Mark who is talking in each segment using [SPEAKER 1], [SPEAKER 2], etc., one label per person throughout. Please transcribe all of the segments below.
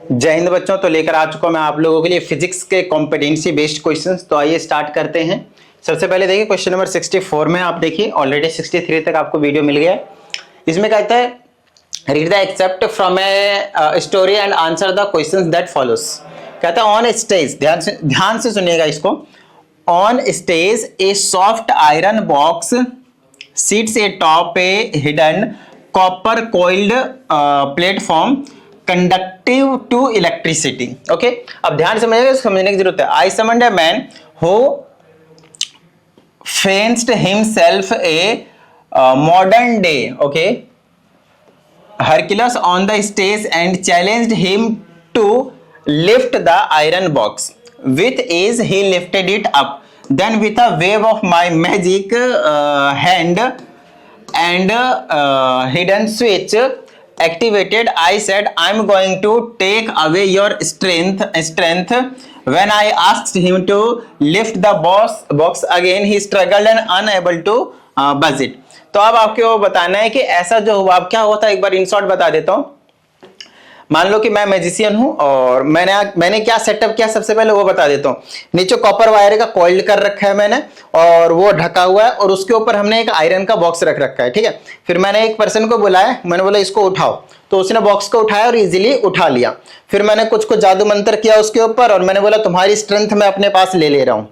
[SPEAKER 1] जय हिंद बच्चों। तो लेकर आ चुका मैं आप लोगों के लिए फिजिक्स के कॉम्पिटेंसी बेस्ड क्वेश्चंस। तो आइए स्टार्ट करते हैं। सबसे पहले देखिए क्वेश्चन नंबर 64 में आप देखिए ऑलरेडी 63 तक आपको वीडियो मिल गया है। इसमें कहता है read the except from a story and answer the questions that follows. कहता है ऑन स्टेज, ध्यान से सुनिएगा इसको। On stage a soft iron box seats atop a hidden copper coiled platform conductive to electricity. Okay, अब ध्यान समझिएगा, समझने की जरूरत है। I summoned a man who fancied himself a modern day okay Hercules on the stage and challenged him to lift the iron box. With ease he lifted it up. Then with a wave of my magic hand and hidden switch activated, I said, "I'm going to take away your strength." When I asked him to lift the box again, he struggled and unable to buzz it. तो अब आपको बताना है कि ऐसा जो हुआ अब क्या हुआ था, एक बार इन शॉर्ट बता देता हूं। मान लो कि मैं मैजिशियन हूं और मैंने क्या सेटअप किया, सबसे पहले वो बता देता हूं। नीचे कॉपर वायर का कॉइल कर रखा है मैंने और वो ढका हुआ है और उसके ऊपर हमने एक आयरन का बॉक्स रख रखा है, ठीक है। फिर मैंने एक पर्सन को बुलाया, मैंने बोला इसको उठाओ, तो उसने बॉक्स को उठाया और इजीली उठा लिया। फिर मैंने कुछ जादू मंत्र किया उसके ऊपर और मैंने बोला तुम्हारी स्ट्रेंथ मैं अपने पास ले रहा हूं।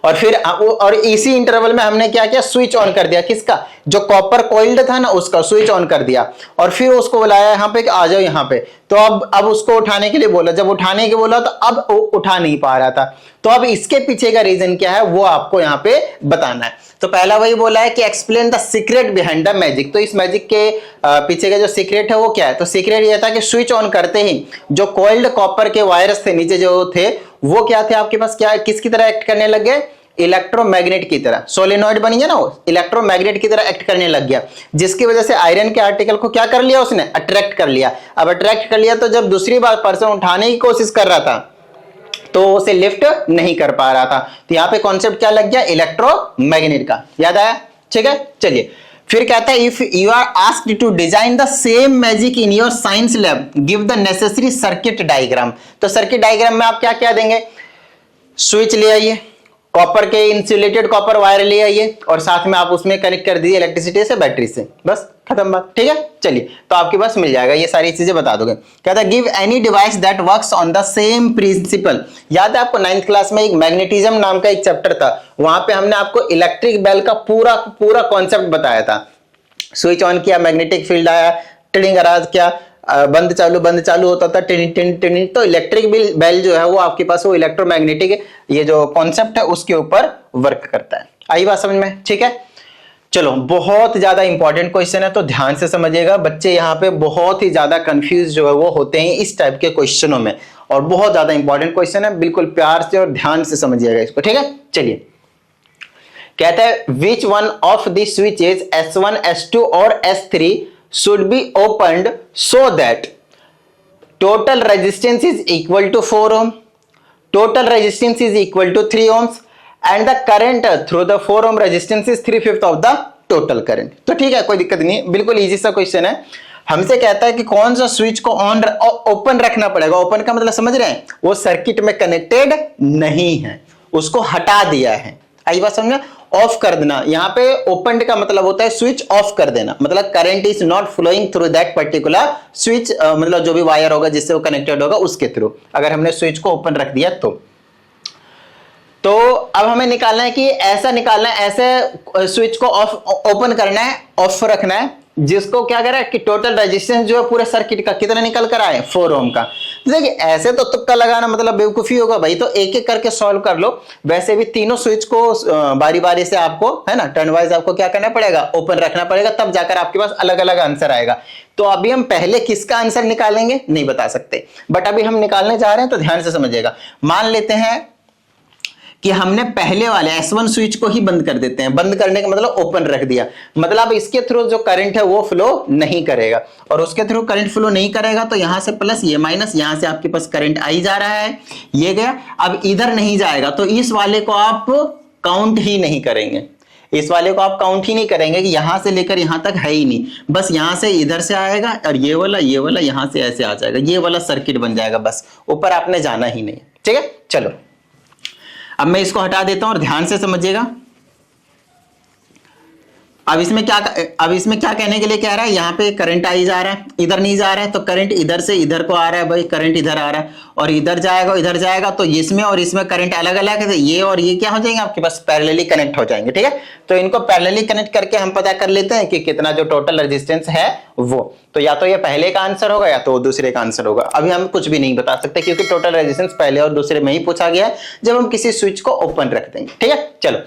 [SPEAKER 1] और फिर और इसी इंटरवल में हमने क्या किया, स्विच ऑन कर दिया। किसका? जो कॉपर कॉइल्ड था ना, उसका स्विच ऑन कर दिया। और फिर उसको बुलाया यहाँ पे कि आ जाओ यहाँ पे। तो अब उसको उठाने के लिए बोला, जब उठाने के बोला तो अब उठा नहीं पा रहा था। तो अब इसके पीछे का रीजन क्या है वो आपको यहाँ पे बताना है। तो पहला वही बोला है कि explain the secret behind the magic. तो इस मैजिक के पीछे का जो सीक्रेट है वो क्या है? तो सीक्रेट ये था कि स्विच ऑन करते ही जो कॉइल्ड कॉपर के वायर्स थे नीचे जो थे वो क्या थे आपके पास, क्या किसकी तरह एक्ट करने लग गए? इलेक्ट्रोमैग्नेट की तरह। सोलेनॉइड बन गया ना, वो इलेक्ट्रोमैग्नेट की तरह एक्ट करने लग गया, जिसकी वजह से आयरन के आर्टिकल को क्या कर लिया उसने? अट्रैक्ट कर लिया। अब अट्रैक्ट कर लिया तो जब दूसरी बार पर्सन उठाने की कोशिश कर रहा था तो उसे लिफ्ट नहीं कर पा रहा था। तो यहां पे कॉन्सेप्ट क्या लग गया? इलेक्ट्रोमैग्नेट का। याद आया? ठीक है, चलिए फिर कहता है if you are asked to design the same magic in your science lab give the necessary circuit diagram. तो सर्किट डायग्राम में आप क्या क्या देंगे? स्विच ले आइए, कॉपर के इंसुलेटेड कॉपर वायर ले आइए और साथ में आप उसमें कनेक्ट कर दीजिए इलेक्ट्रिसिटी से, बैटरी से, बस खत्म बात। ठीक है, चलिए तो आपके पास मिल जाएगा, ये सारी चीजें बता दोगे। कहता है give any device that works on the same principle. याद है आपको 9th क्लास में एक मैग्नेटिज्म नाम का एक चैप्टर था, वहां पे हमने आपको इलेक्ट्रिक बेल का पूरा कॉन्सेप्ट बताया था। स्विच ऑन किया, मैग्नेटिक फील्ड आया, ट्रिडिंग आवाज क्या, बंद चालू होता था, टिन टिन टिन। तो इलेक्ट्रिक बेल जो है वो आपके पास वो इलेक्ट्रोमैग्नेटिक ये जो कॉन्सेप्ट है उसके ऊपर वर्क करता है। आई बात समझ में? ठीक है, चलो बहुत ज्यादा इंपॉर्टेंट क्वेश्चन है तो ध्यान से समझिएगा। बच्चे यहाँ पे बहुत ही ज्यादा कंफ्यूज जो है वो होते हैं इस टाइप के क्वेश्चनों में, और बहुत ज्यादा इंपॉर्टेंट क्वेश्चन है, बिल्कुल प्यार से और ध्यान से समझिएगा इसको। ठीक है, चलिए कहता है which one of the switches S1 S2 और S3 should be opened so that total resistance is equal to 4 ohm, total resistance is equal to 3 ohms and the current through the 4 ohm resistance is 3/5 of the total current। तो ठीक है, कोई दिक्कत नहीं, बिल्कुल easy सा question है। हमसे कहता है कि कौन सा स्विच को ऑन ओपन रखना पड़ेगा। ओपन का मतलब समझ रहे हैं? वो सर्किट में कनेक्टेड नहीं है, उसको हटा दिया है। आई बात समझ में? ऑफ कर देना। यहाँ पे ओपन का मतलब होता है स्विच ऑफ कर देना, मतलब current is not flowing through that particular switch, मतलब जो भी वायर होगा जिससे वो कनेक्टेड होगा उसके थ्रू, अगर हमने स्विच को ओपन रख दिया तो अब हमें निकालना है कि ऐसा निकालना है, ऐसे स्विच को ऑफ ओपन करना है, ऑफ रखना है, जिसको क्या करें कि टोटल रेजिस्टेंस जो है पूरे सर्किट का कितना निकल कर आए? 4 ओम का। देखिए ऐसे तो तुक्का लगाना मतलब बेवकूफी होगा भाई, तो एक एक करके सॉल्व कर लो। वैसे भी तीनों स्विच को बारी बारी से आपको है ना टर्न वाइज आपको क्या करना पड़ेगा? ओपन रखना पड़ेगा, तब जाकर आपके पास अलग अलग आंसर आएगा। तो अभी हम पहले किसका आंसर निकालेंगे नहीं बता सकते, बट अभी हम निकालने जा रहे हैं तो ध्यान से समझिएगा। मान लेते हैं कि हमने पहले वाले S1 स्विच को ही बंद कर देते हैं। बंद करने का मतलब ओपन रख दिया, मतलब इसके थ्रू जो करंट है वो फ्लो नहीं करेगा, और उसके थ्रू करंट फ्लो नहीं करेगा तो यहां से प्लस ये माइनस, यहां से आपके पास करंट आई जा रहा है, ये गया। अब इधर नहीं जाएगा तो इस वाले को आप काउंट ही नहीं करेंगे। इस वाले को आप काउंट ही नहीं करेंगे कि यहां से लेकर यहां तक है ही नहीं, बस यहां से इधर से आएगा और ये वाला यहां से ऐसे आ जाएगा, ये वाला सर्किट बन जाएगा, बस ऊपर आपने जाना ही नहीं। ठीक है, चलो अब मैं इसको हटा देता हूं और ध्यान से समझिएगा। अब इसमें क्या कहने के लिए कह रहा है, यहाँ पे करंट आई जा रहा है, इधर नहीं जा रहा है, तो करंट इधर से इधर को आ रहा है भाई, करंट इधर आ रहा है और इधर जाएगा तो इसमें और इसमें करंट अलग अलग है, ये और ये क्या हो जाएंगे आपके पास, पैरेलली कनेक्ट हो जाएंगे। ठीक है, तो इनको पैरेलली कनेक्ट करके हम पता कर लेते हैं कि कितना जो टोटल रेजिस्टेंस है वो, तो या तो ये पहले का आंसर होगा या तो दूसरे का आंसर होगा। अभी हम कुछ भी नहीं बता सकते क्योंकि टोटल रेजिस्टेंस पहले और दूसरे में ही पूछा गया है जब हम किसी स्विच को ओपन रख देंगे। ठीक है, चलो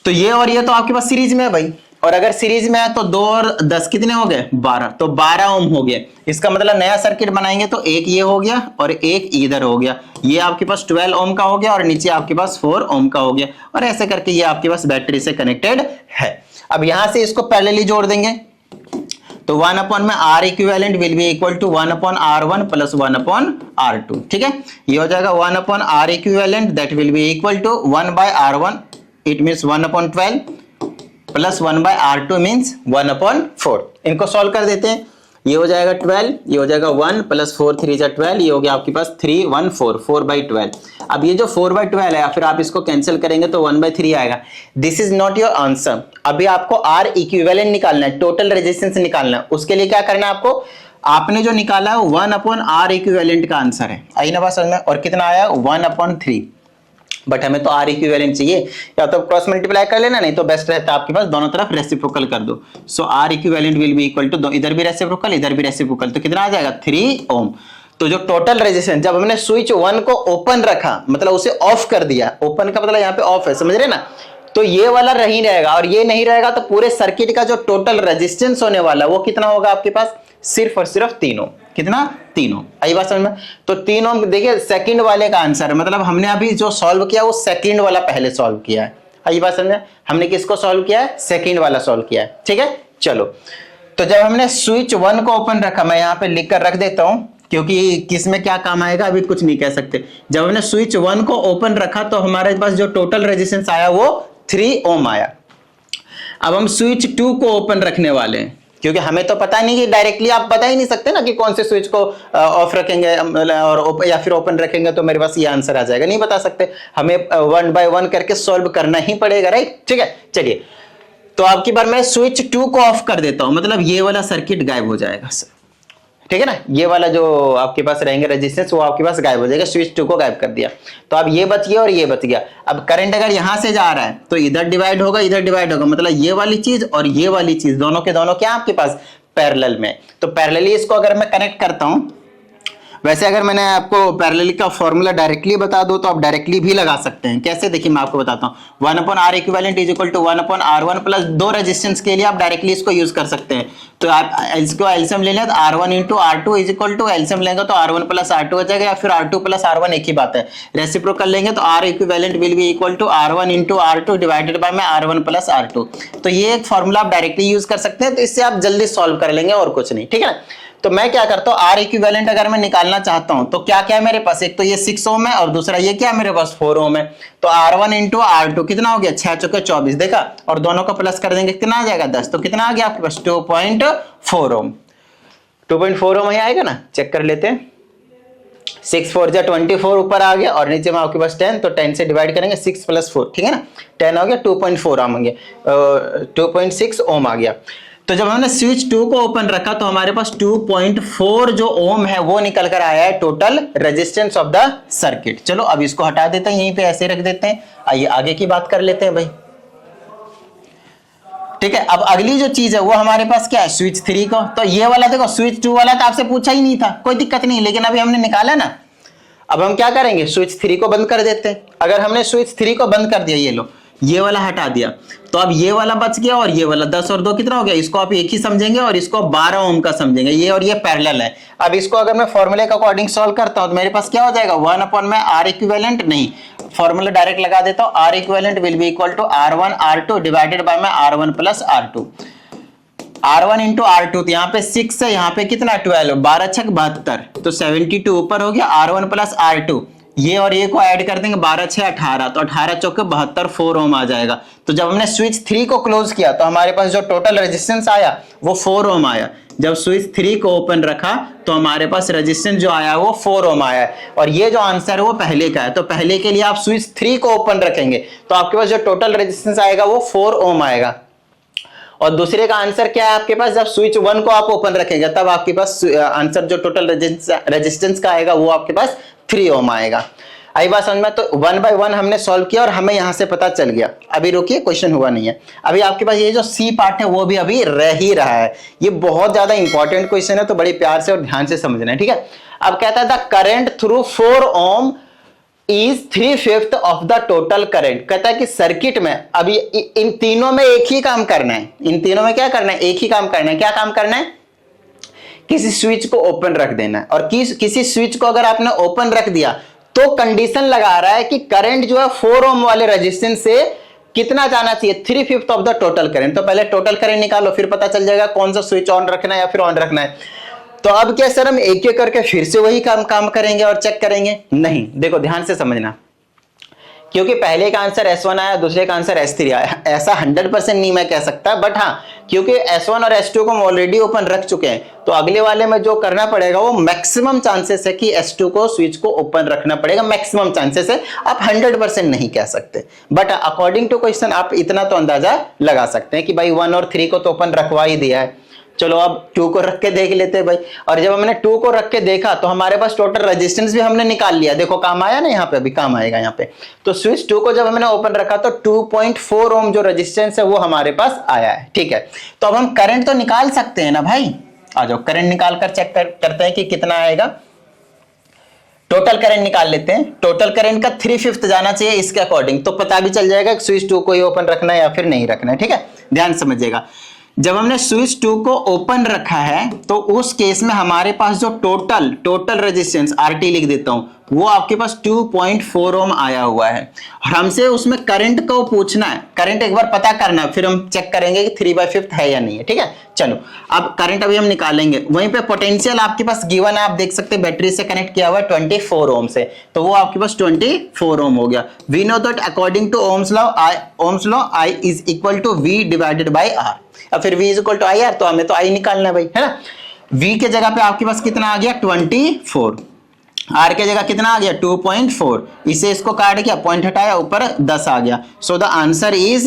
[SPEAKER 1] तो ये और ये तो आपके पास सीरीज में है भाई, और अगर सीरीज में है तो 2 और 10 कितने हो गए, 12, तो 12 ओम हो गए। इसका मतलब नया सर्किट बनाएंगे तो एक ये हो गया और एक इधर हो गया, ये आपके पास 12 ओम का हो गया और नीचे आपके पास 4 ओम का हो गया, और ऐसे करके ये आपके पास बैटरी से कनेक्टेड है। अब यहां से इसको पैरेलली जोड़ देंगे तो 1 अपॉन में R equivalent will be equal to 1 upon R1 plus 1 upon R2। ठीक है, ये हो जाएगा 1 upon R equivalent that will be equal to 1 by R1, it means 1 upon 12 plus 1 by R2 means 1 upon 4। इनको सॉल्व कर देते हैं, ये हो जाएगा 12, ये हो जाएगा 1 प्लस 4 3 जा 12, ये हो गया आपके पास 3 1 4 4 बाई 12। अब ये जो 4 बाई 12 है फिर आप इसको कैंसिल करेंगे तो 1 बाई 3 आएगा। This is not your answer, अभी आपको R इक्विवेलेंट निकालना है, टोटल रेजिस्टेंस निकालना है। उसके लिए क्या करना है आपको, आपने जो निकाला है 1 अपॉन R इक्विवेलेंट का आंसर है, आई ना बात समझ में, और कितना आया 1 अपॉन 3, बट हमें तो R इक्विवेलेंट चाहिए, या तो क्रॉस मल्टीप्लाई कर लेना, नहीं तो बेस्ट रहता है आपके पास दोनों तरफ रेसिप्रोकल कर दो। So R equivalent will be equal to, इधर भी रेसिप्रोकल इधर भी रेसिप्रोकल, तो कितना आ जाएगा 3 ओम। तो जो टोटल रेजिस्टेंस, जब हमने स्विच 1 को ओपन रखा मतलब उसे ऑफ कर दिया, ओपन का मतलब यहाँ पे ऑफ है, समझ रहे ना, तो ये वाला नहीं रहेगा और ये नहीं रहेगा, तो पूरे सर्किट का जो टोटल रेजिस्टेंस होने वाला वो कितना होगा आपके पास, सिर्फ और सिर्फ 3 ओम। कितना, 3 ओम। आई बात समझ में, तो 3 ओम देखिए सेकंड वाले का आंसर है, मतलब हमने अभी जो सॉल्व किया वो सेकंड वाला पहले सॉल्व किया है। आई बात समझ में, हमने किसको सॉल्व किया है, सेकंड वाला सॉल्व किया है। ठीक है, चलो तो जब हमने स्विच 1 को ओपन रखा, मैं यहाँ पे लिख कर रख देता हूं क्योंकि किस में क्या काम आएगा अभी कुछ नहीं कह सकते। जब हमने स्विच 1 को ओपन रखा तो हमारे पास जो टोटल रेजिस्टेंस आया वो 3 ओम आया। अब हम स्विच 2 को ओपन रखने वाले हैं, क्योंकि हमें तो पता नहीं कि डायरेक्टली आप बता ही नहीं सकते ना कि कौन से स्विच को ऑफ रखेंगे और या फिर ओपन रखेंगे तो मेरे पास ये आंसर आ जाएगा, नहीं बता सकते, हमें 1 बाय 1 करके सॉल्व करना ही पड़ेगा, राइट। ठीक है, चलिए तो आपकी बार मैं स्विच 2 को ऑफ कर देता हूं, मतलब ये वाला सर्किट गायब हो जाएगा। ठीक है ना, ये वाला जो आपके पास रहेंगे रेजिस्टेंस वो आपके पास गायब हो जाएगा, स्विच 2 को गायब कर दिया, तो अब ये बच गया और ये बच गया। अब करंट अगर यहां से जा रहा है तो इधर डिवाइड होगा इधर डिवाइड होगा, मतलब ये वाली चीज और ये वाली चीज दोनों के दोनों क्या आपके पास पैरेलल में, तो पैरेलली इसको अगर मैं कनेक्ट करता हूं, वैसे अगर मैंने आपको पैरेलली का फॉर्मूला डायरेक्टली बता दो तो आप डायरेक्टली भी लगा सकते हैं। कैसे, देखिए मैं आपको बताता हूं, 1 upon R equivalent is equal to 1 upon R1 plus 2 resistance के लिए आप डायरेक्टली इसको यूज कर सकते हैं। तो आप इसको एलसीएम ले लें तो R1 into R2 is equal to, LCM लेंगे तो R1 प्लस R2 हो जाएगा, या फिर R2 प्लस R1 एक ही बात है। रेसिप्रोकल लेंगे तो R equivalent will be equal to R1 into R2 divided by में R1 प्लस R2। तो ये एक फॉर्मूला आप डायरेक्टली यूज कर सकते हैं, तो इससे आप जल्दी सॉल्व कर लेंगे और कुछ नहीं। ठीक है ना, तो मैं क्या करता हूं, R इक्विवेलेंट अगर मैं निकालना चाहता हूं तो क्या क्या है मेरे पास, एक तो ये 6 ओम है और दूसरा ये क्या है मेरे पास 4 ओम है, तो R1 इंटू R2 कितना हो गया, 6 चौके 24, देखा, और दोनों को प्लस कर देंगे कितना आ जाएगा 10, तो कितना आ गया आपके पास 2.4 ओम। 2.4 ओम ही आएगा ना, चेक कर लेते हैं, 6 4 जा 24 ऊपर आ गया और नीचे में आपके पास 10, तो 10 से डिवाइड करेंगे 6 प्लस 4, ठीक है ना, 10 हो गया, 2.4 ओम आ गया, 2.6 ओम आ गया। तो जब हमने स्विच 2 को ओपन रखा तो हमारे पास 2.4 जो ओम है वो निकल कर आया है total resistance of the circuit. चलो अब इसको हटा देते हैं, यहीं पे ऐसे रख देते हैं, आइए आगे की बात कर लेते हैं भाई। ठीक है, अब अगली जो चीज है वो हमारे पास क्या है, स्विच 3 को, तो ये वाला देखो स्विच 2 वाला तो आपसे पूछा ही नहीं था, कोई दिक्कत नहीं, लेकिन अभी हमने निकाला ना, अब हम क्या करेंगे, स्विच 3 को बंद कर देते हैं। अगर हमने स्विच 3 को बंद कर दिया, ये लो ये वाला हटा दिया, तो अब ये वाला बच गया और ये वाला 10 और 2 कितना हो गया, इसको आप एक ही समझेंगे और इसको 12 ओम का समझेंगे, ये और ये पैरेलल है। अब इसको अगर मैं फॉर्मूले के अकॉर्डिंग सॉल्व करता हूं तो मेरे पास क्या हो जाएगा, 1 अपॉन में R इक्विवेलेंट, नहीं फॉर्मूला डायरेक्ट लगा देता हूं, R equivalent will be equal to R1 R2 divided by में R1 plus R2, R1 into R2, तो यहाँ पे 6 है, यहाँ पे कितना 12, 12 छक 72, तो 72 ऊपर हो गया, R1 प्लस R2 ये और ये को ऐड कर देंगे 12 6 18, तो 18 चौके 72 4 ओम आ जाएगा। तो जब हमने स्विच 3 को क्लोज किया तो हमारे पास जो टोटल रेजिस्टेंस आया वो 4 ओम आया। जब स्विच 3 को ओपन रखा तो हमारे पास रेजिस्टेंस जो आया वो 4 ओम आया है। और ये जो आंसर है वो पहले का है, तो पहले के लिए आप स्विच 3 को ओपन रखेंगे तो आपके पास जो टोटल रेजिस्टेंस आएगा वो 4 ओम आएगा। और दूसरे का आंसर क्या है आपके पास, जब स्विच 1 को आप ओपन रखेंगे तब आपके पास आंसर जो टोटल रेजिस्टेंस का आएगा वो आपके पास 3 ओम आएगा। आई बात समझ में? तो 1 बाय 1 हमने सॉल्व किया और हमें यहां से पता चल गया। अभी रुकिए, क्वेश्चन हुआ नहीं है अभी। आपके पास ये जो सी पार्ट है वो भी अभी रह ही रहा है। ये बहुत ज्यादा इंपॉर्टेंट क्वेश्चन है, तो बड़ी प्यार से और ध्यान से समझना है, ठीक है। अब कहता है the current through 4 ohm is 3/5 of the total current. कहता है कि सर्किट में अभी इन तीनों में एक ही काम करना है। इन तीनों में क्या करना है? एक ही काम करना है। क्या काम करना है? किसी स्विच को ओपन रख देना है। और किसी स्विच को अगर आपने ओपन रख दिया तो कंडीशन लगा रहा है कि करंट जो है 4 ओम वाले रेजिस्टेंस से कितना जाना चाहिए, 3/5 ऑफ द टोटल करंट। तो पहले टोटल करंट निकालो, फिर पता चल जाएगा कौन सा स्विच ऑन रखना है या फिर ऑन रखना है। तो अब क्या सर हम एक एक करके फिर से वही काम करेंगे और चेक करेंगे? नहीं, देखो ध्यान से समझना, क्योंकि पहले का आंसर S1 आया, दूसरे का आंसर S3 आया, ऐसा 100% नहीं मैं कह सकता, बट हाँ क्योंकि S1 और S2 को हम ऑलरेडी ओपन रख चुके हैं तो अगले वाले में जो करना पड़ेगा वो मैक्सिमम चांसेस है कि S2 को स्विच को ओपन रखना पड़ेगा। मैक्सिमम चांसेस है, आप 100% नहीं कह सकते, बट अकॉर्डिंग टू क्वेश्चन आप इतना तो अंदाजा लगा सकते हैं कि भाई 1 और 3 को तो ओपन रखवा ही दिया है। चलो अब 2 को रख के देख लेते हैं भाई। और जब हमने 2 को रख के देखा तो हमारे पास टोटल रेजिस्टेंस भी हमने निकाल लिया। देखो काम आया ना, यहाँ पे अभी काम आएगा यहाँ पे। तो स्विच 2 को जब हमने ओपन रखा तो 2.4 ओम जो रेजिस्टेंस है वो हमारे पास आया है, ठीक है। तो अब हम करंट तो निकाल सकते हैं ना भाई, आ जाओ करंट निकाल कर चेक करते हैं कि कितना आएगा। टोटल करंट निकाल लेते हैं। टोटल करंट का 3/5 जाना चाहिए इसके अकॉर्डिंग, तो पता भी चल जाएगा कि स्विच 2 को ही ओपन रखना है या फिर नहीं रखना है, ठीक है। ध्यान समझिएगा, जब हमने स्विच 2 को ओपन रखा है तो उस केस में हमारे पास जो टोटल रेजिस्टेंस RT लिख देता हूं वो आपके पास 2.4 ओम आया हुआ है। और हमसे उसमें करंट को पूछना है, करंट एक बार पता करना है, फिर हम चेक करेंगे कि 3/5 है या नहीं है, ठीक है। चलो अब करंट अभी हम निकालेंगे। वहीं पे पोटेंशियल आपके पास गिवन है, आप देख सकते हैं बैटरी से कनेक्ट किया हुआ है 24 ओम से, तो वो आपके पास 24 ओम हो गया। We know that according to Ohm's law I is equal to V divided by R। अब फिर V is equal to IR, तो हमें तो I निकालना है भाई, है ना। V के जगह पे आपके पास कितना आ गया 24, R के जगह कितना आ गया 2.4, इसे इसको काट गया, पॉइंट हटाया, ऊपर 10 आ गया। So the answer is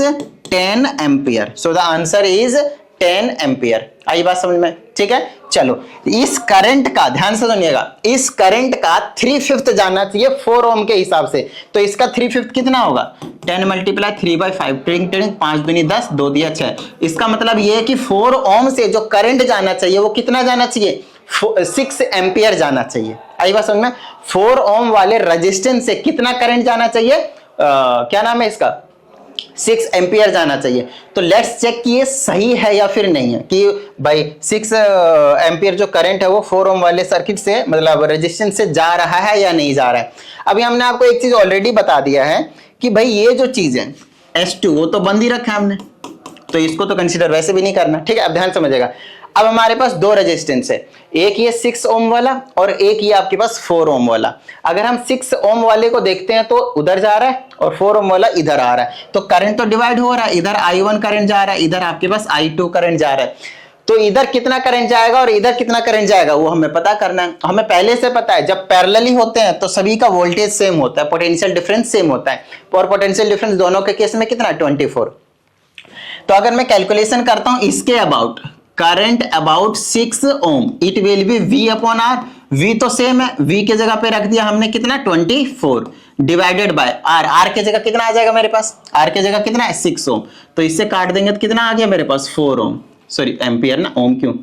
[SPEAKER 1] 10 ampere. So the answer is 10 ampere. आई बात समझ में, ठीक है। चलो इस करंट का ध्यान से सुनिएगा, इस करंट का 3/5 जाना चाहिए 4 ओम के हिसाब से, तो इसका 3/5 कितना होगा 10 × 3/5, टिंग टिंग 5 दूनी 10, 2 दिया 6। इसका मतलब ये है कि 4 ओम से जो करंट जाना चाहिए वो कितना जाना चाहिए 6 एम्पियर जाना चाहिए। आई बात समझ में, 4 ओम वाले रेजिस्टेंस से कितना करंट जाना चाहिए, क्या नाम है इसका 6 एम्पियर जाना चाहिए। तो लेट्स चेक कि ये सही है या फिर नहीं है, कि भाई 6 एम्पियर जो करंट है वो 4 ओम वाले सर्किट से मतलब रेजिस्टेंस से जा रहा है या नहीं जा रहा है। अभी हमने आपको एक चीज ऑलरेडी बता दिया है कि भाई ये जो चीज है S2 वो तो बंद ही रखा है हमने, तो इसको तो कंसीडर वैसे भी नहीं करना, ठीक है। अब ध्यान समझिएगा, अब हमारे पास 2 रेजिस्टेंस है, एक ये 6 ओम वाला और एक ये आपके पास 4 ओम वाला। अगर हम 6 ओम वाले को देखते हैं तो उधर जा रहा है और 4 ओम वाला इधर आ रहा है, तो करंट तो डिवाइड हो रहा है, इधर I1 करंट जा रहा है, इधर आपके पास I2 करंट जा रहा है। तो इधर कितना करंट जाएगा और इधर कितना करंट जाएगा वो हमें पता करना है। हमें पहले से पता है जब पैरेलली होते हैं तो सभी का वोल्टेज सेम होता है, पोटेंशियल डिफरेंस सेम होता है, और पोटेंशियल डिफरेंस दोनों के केस में कितना 24। तो अगर मैं कैलकुलेशन करता हूं इसके about current about 6 ohm, it will be V/R। V तो सेम है, V के जगह पे रख दिया हमने कितना 24 डिवाइडेड बाय R। R के जगह कितना आ जाएगा मेरे पास, R के जगह कितना है 6 ओम, तो इससे काट देंगे तो कितना आ गया मेरे पास 4 ओम, सॉरी एम्पियर ना, ओम क्यों,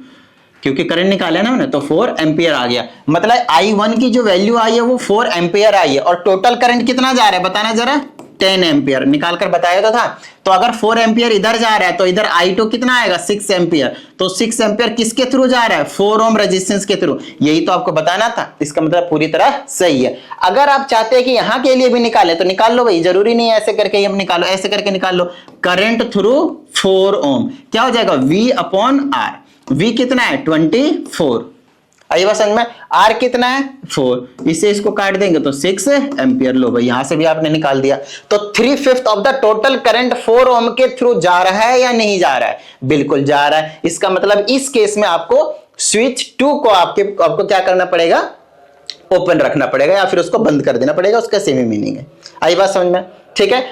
[SPEAKER 1] क्योंकि करंट निकाला ना हमने, तो 4 एम्पियर आ गया। मतलब I1 की जो वैल्यू आई है वो 4 एम्पियर आई है, और टोटल करंट कितना जा रहा है बताना जरा 10 एम्पियर, निकाल कर बताया तो था। तो अगर 4 एम्पियर इधर जा रहा है तो इधर I2 कितना आएगा 6 एम्पियर, तो 6 एम्पियर किसके थ्रू जा रहा है 4 ओम रेजिस्टेंस के थ्रू, यही तो आपको बताना था। इसका मतलब पूरी तरह सही है। अगर आप चाहते हैं कि यहां के लिए भी निकाले तो निकाल लो भाई, जरूरी नहीं है ऐसे करके हम निकालो, ऐसे करके निकाल लो। करंट थ्रू 4 ओम क्या हो जाएगा V/R, V कितना है 24। आई बात समझ में। आर कितना है 4, इससे इसको काट देंगे तो 6 एम्पियर। लो भाई यहां से भी आपने निकाल दिया। तो 3/5 ऑफ द टोटल करंट 4 ओम के थ्रू जा रहा है या नहीं जा रहा है? बिल्कुल जा रहा है। इसका मतलब इस केस में आपको स्विच 2 को आपको क्या करना पड़ेगा, ओपन रखना पड़ेगा या फिर उसको बंद कर देना पड़ेगा। उसका सेम ही मीनिंग है। आई बात समझ में, ठीक है।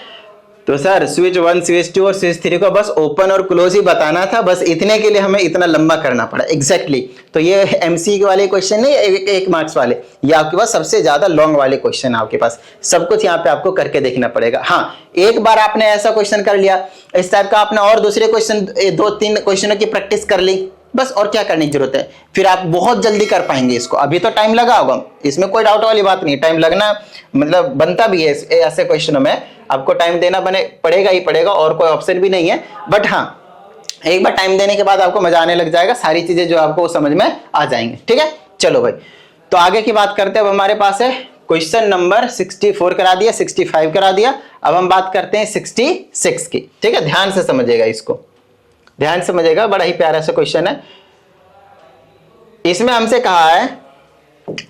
[SPEAKER 1] तो सर स्विच 1, स्विच 2 और स्विच 3 को बस ओपन और क्लोज ही बताना था, बस इतने के लिए हमें इतना लंबा करना पड़ा। एग्जैक्टली तो ये एमसी वाले क्वेश्चन नहीं, एक मार्क्स वाले, ये आपके पास सबसे ज्यादा लॉन्ग वाले क्वेश्चन आपके पास। सब कुछ यहाँ पे आपको करके देखना पड़ेगा। हाँ, एक बार आपने ऐसा क्वेश्चन कर लिया, इस टाइप का आपने और दूसरे क्वेश्चन 2-3 क्वेश्चनों की प्रैक्टिस कर ली, बस और क्या करने की जरूरत है। फिर आप बहुत जल्दी कर पाएंगे इसको। अभी तो टाइम लगा होगा, इसमें कोई डाउट वाली बात नहीं, टाइम लगना मतलब बनता भी है ऐसे क्वेश्चनों में, आपको टाइम देना पड़ेगा ही पड़ेगा, और कोई ऑप्शन भी नहीं है। बट हाँ, एक बार टाइम देने के बाद आपको मजा आने लग जाएगा, सारी चीजें जो आपको समझ में आ जाएंगे। ठीक है, चलो भाई, तो आगे की बात करते हैं। अब हमारे पास है क्वेश्चन नंबर 64 करा दिया, 65 करा दिया। अब हम बात करते हैं 66 की। ठीक है, ध्यान से समझिएगा, इसको ध्यान से समझिएगा, बड़ा ही प्यारा सा क्वेश्चन है। इसमें हमसे कहा है,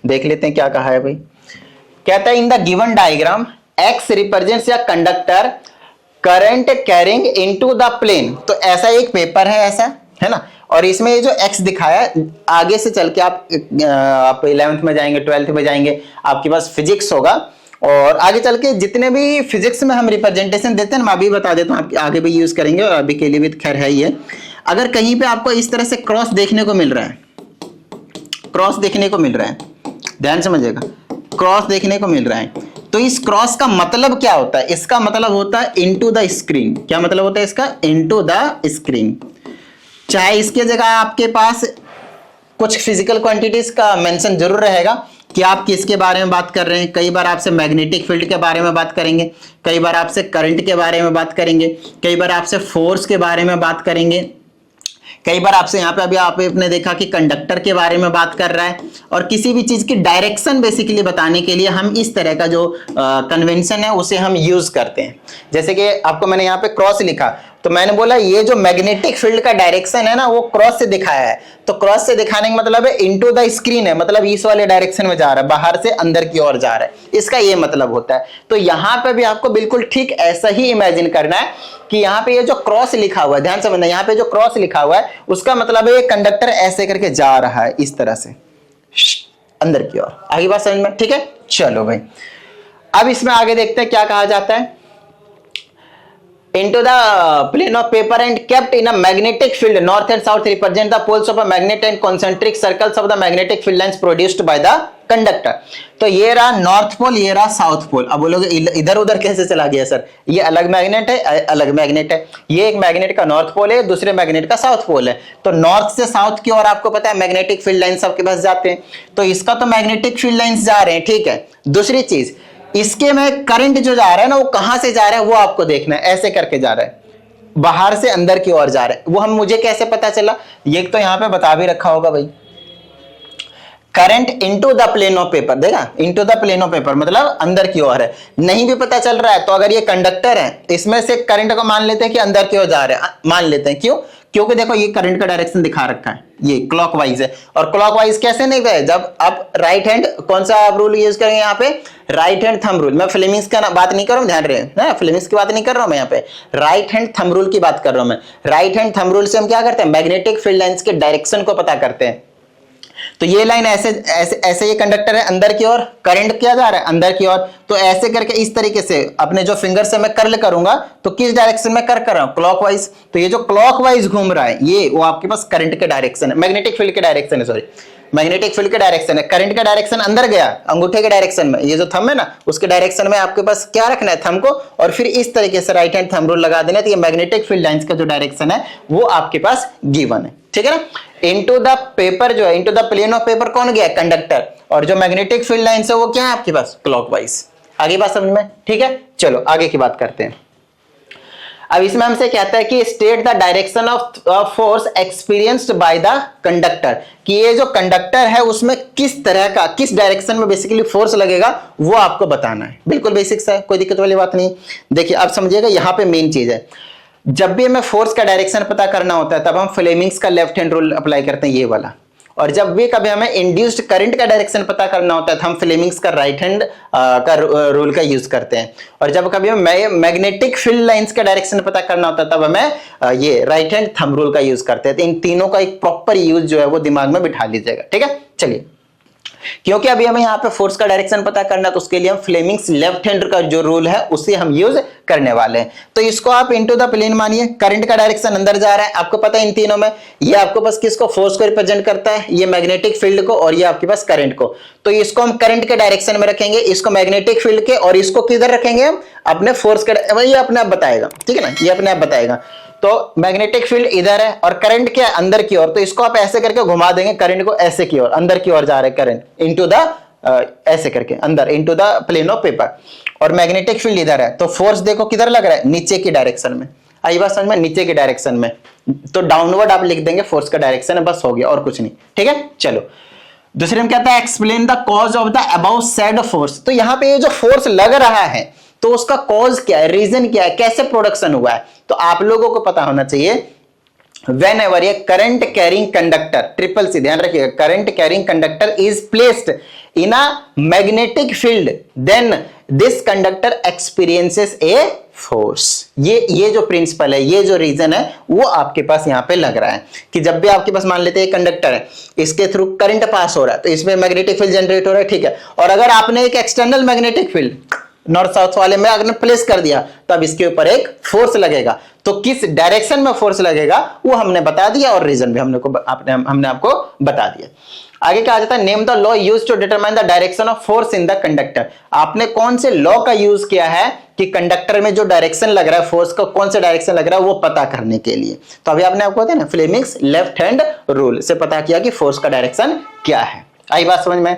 [SPEAKER 1] देख लेते हैं क्या कहा है भाई। कहता है in the given diagram X represents या conductor current carrying into the plane. तो ऐसा एक पेपर है, ऐसा है ना, और इसमें ये जो एक्स दिखाया, आगे से चल के आप 11th में जाएंगे, 12th में जाएंगे, आपके पास फिजिक्स होगा, और आगे चल के जितने भी फिजिक्स में हम रिप्रेजेंटेशन देते हैं, मैं अभी बता देता हूं, आप आगे भी यूज करेंगे, और अभी के लिए भी खैर है ही है। अगर कहीं पे आपको इस तरह से क्रॉस देखने को मिल रहा है, क्रॉस देखने को मिल रहा है, ध्यान समझिएगा, क्रॉस देखने को मिल रहा है, तो इस क्रॉस का मतलब क्या होता है? इसका मतलब होता है इनटू द स्क्रीन। क्या मतलब होता है इसका? Into the screen. चाहे इसके जगह आपके पास कुछ फिजिकल क्वांटिटीज का मेंशन जरूर रहेगा कि आप किसके बारे में बात कर रहे हैं। कई बार आपसे मैग्नेटिक फील्ड के बारे में बात करेंगे, कई बार आपसे करंट के बारे में बात करेंगे, कई बार आपसे फोर्स के बारे में बात करेंगे, कई बार आपसे यहाँ पे अभी आपने देखा कि कंडक्टर के बारे में बात कर रहा है। और किसी भी चीज की डायरेक्शन बेसिकली बताने के लिए हम इस तरह का जो कन्वेंशन है उसे हम यूज करते हैं। जैसे कि आपको मैंने यहाँ पे क्रॉस लिखा, तो मैंने बोला ये जो मैग्नेटिक फील्ड का डायरेक्शन है ना, वो क्रॉस से दिखाया है। तो क्रॉस से दिखाने का मतलब है इनटू द स्क्रीन है, मतलब इस वाले डायरेक्शन में जा रहा है, बाहर से अंदर की ओर जा रहा है, इसका ये मतलब होता है। तो यहाँ पे भी आपको बिल्कुल ठीक ऐसा ही इमेजिन करना है कि यहाँ पे ये जो क्रॉस लिखा हुआ है, ध्यान से समझना, यहाँ पे जो क्रॉस लिखा हुआ है उसका मतलब है ये कंडक्टर ऐसे करके जा रहा है, इस तरह से अंदर की ओर। आगे बात समझ में? ठीक है, चलो भाई, अब इसमें आगे देखते हैं क्या कहा जाता है। Into the plane of paper and kept in a magnetic field, north and south represent the poles of a magnet and concentric circles of the magnetic field lines produced by the conductor। तो ये रहा north pole, ये रहा south pole. अब बोलोगे इधर उधर कैसे चला गया सर? ये अलग मैग्नेट है, अलग मैग्नेट है, ये एक मैग्नेट का नॉर्थ पोल है, दूसरे मैग्नेट का साउथ पोल है। तो नॉर्थ से साउथ की ओर आपको पता है मैग्नेटिक फील्ड लाइंस आपके पास जाते हैं, तो इसका तो मैग्नेटिक फील्ड लाइंस जा रहे हैं, ठीक है। दूसरी चीज, इसके में करंट जो जा रहा है ना, वो कहां से जा रहा है वो आपको देखना है, ऐसे करके जा रहा है, बाहर से अंदर की ओर जा रहा है। वो मुझे कैसे पता चला? ये तो यहां पे बता भी रखा होगा भाई, current into the plane of paper, देखा, into the plane of paper मतलब अंदर की ओर है। नहीं भी पता चल रहा है तो अगर ये कंडक्टर है, इसमें से करंट को मान लेते हैं कि अंदर की ओर जा रहे हैं, मान लेते हैं। क्यों? क्योंकि देखो ये करंट का डायरेक्शन दिखा रखा है, ये क्लॉकवाइज है। और क्लॉकवाइज कैसे नहीं गए? जब आप राइट हैंड, कौन सा आप रूल यूज करेंगे यहाँ पे? Right hand thumb rule. मैं फ्लेमिंग्स का बात नहीं कर रहा हूँ, ध्यान रहे, फ्लेमिंग्स की बात नहीं कर रहा हूँ मैं, यहाँ पे राइट हैंड थंब रूल की बात कर रहा हूँ मैं। राइट हैंड थंब रूल से हम क्या करते हैं? मैग्नेटिक फील्ड लाइंस के डायरेक्शन को पता करते हैं। तो ये लाइन ऐसे ऐसे ऐसे, ये कंडक्टर है अंदर की ओर, करंट क्या जा रहा है? अंदर की ओर। तो ऐसे करके इस तरीके से अपने जो फिंगर से मैं कर्ल करूंगा, तो किस डायरेक्शन में कर रहा हूं? क्लॉकवाइज। तो ये जो क्लॉकवाइज घूम रहा है, ये वो आपके पास करंट के डायरेक्शन है, मैग्नेटिक फील्ड के डायरेक्शन है, सॉरी, मैग्नेटिक फील्ड के डायरेक्शन है। करंट का डायरेक्शन अंदर गया, अंगूठे के डायरेक्शन में, ये जो थंब है ना, उसके डायरेक्शन में आपके पास क्या रखना है? थंब को, और फिर इस तरीके से राइट हैंड थंब रूल लगा देना। तो ये मैग्नेटिक फील्ड लाइंस का जो डायरेक्शन है वो आपके पास गिवन है, ठीक है ना। इनटू द पेपर जो है, into the plane of paper कौन गया? कंडक्टर। और जो मैग्नेटिक फील्ड लाइंस है वो क्या है आपके पास? क्लॉकवाइज। आगे बात समझ में? ठीक है, चलो आगे की बात करते हैं। अब इसमें हमसे कहता है कि state the direction of force experienced by the conductor, कि ये जो कंडक्टर है उसमें किस तरह का, किस डायरेक्शन में बेसिकली फोर्स लगेगा वो आपको बताना है। बिल्कुल बेसिक्स है, कोई दिक्कत वाली बात नहीं। देखिए आप समझिएगा, यहां पे मेन चीज है, जब भी हमें फोर्स का डायरेक्शन पता करना होता है तब हम फ्लेमिंग्स का लेफ्ट हैंड रूल अप्लाई करते हैं, ये वाला। और जब भी कभी हमें इंड्यूस्ड करंट का डायरेक्शन पता करना होता है तो हम फ्लेमिंग्स का राइट हैंड का रूल का यूज करते हैं, और जब कभी हमें मैग्नेटिक फील्ड लाइंस का डायरेक्शन पता करना होता है तब हमें ये राइट हैंड थंब रूल का यूज करते हैं। तो इन तीनों का एक प्रॉपर यूज जो है वो दिमाग में बिठा लीजिएगा, ठीक है। चलिए, क्योंकि अभी हमें यहाँ पे फोर्स का डायरेक्शन पता करना है तो उसके लिए हम फ्लेमिंग्स लेफ्ट हैंड का जो रूल है उसे हम यूज करने वाले हैं। तो इसको आप इनटू द प्लेन मानिए, करंट का डायरेक्शन अंदर जा रहा है, आपको पता है इन तीनों में ये आपके पास किसको, फोर्स को रिप्रेजेंट करता है, ये मैग्नेटिक फील्ड को और ये आपके पास करंट को। तो इसको हम करंट के डायरेक्शन में रखेंगे, इसको मैग्नेटिक फील्ड के, और इसको किधर रखेंगे हम, अपने फोर्स के, ये अपने आप बताएगा, ठीक है ना, ये अपने आप बताएगा। तो मैग्नेटिक फील्ड इधर है और करंट क्या है, अंदर की ओर, तो इसको आप ऐसे करके घुमा देंगे, करंट को ऐसे की ओर, अंदर की ओर जा रहा है करंट, इनटू द ऐसे करके अंदर into the plane of paper, और मैग्नेटिक फील्ड इधर है। तो फोर्स देखो किधर लग रहा है, नीचे की डायरेक्शन में। आई बात समझ में, नीचे की डायरेक्शन में, तो डाउनवर्ड आप लिख देंगे फोर्स का डायरेक्शन है, बस हो गया और कुछ नहीं, ठीक है। चलो दूसरे में कहता है explain the cause of the above said force. तो यहां पे ये जो फोर्स लग रहा है तो उसका कॉज क्या है, रीजन क्या है, कैसे प्रोडक्शन हुआ है, तो आप लोगों को पता होना चाहिए। Whenever a current carrying conductor, triple C ध्यान रखिएगा, current carrying conductor is placed in a magnetic field, then this conductor experiences a force। ये जो प्रिंसिपल है, ये जो रीजन है वो आपके पास यहाँ पे लग रहा है कि जब भी आपके पास मान लेते हैं कंडक्टर है, इसके थ्रू करंट पास हो रहा है तो इसमें मैग्नेटिक फील्ड जनरेट हो रहा है, ठीक है। और अगर आपने एक external magnetic field north south वाले में अगर प्लेस कर दिया तब इसके ऊपर एक फोर्स लगेगा, तो किस डायरेक्शन में फोर्स लगेगा वो हमने बता दिया और रीजन भी हमने आपको बता दिया। आगे क्या आ जाता है, name the law used to determine the direction of force in the conductor. आपने कौन से लॉ का यूज किया है कि कंडक्टर में जो डायरेक्शन लग रहा है फोर्स का, कौन सा डायरेक्शन लग रहा है वो पता करने के लिए। तो अभी आपने आपको बताया ना, फ्लेमिंग्स लेफ्ट हैंड रूल से पता किया कि फोर्स का डायरेक्शन क्या है। आई बात समझ में।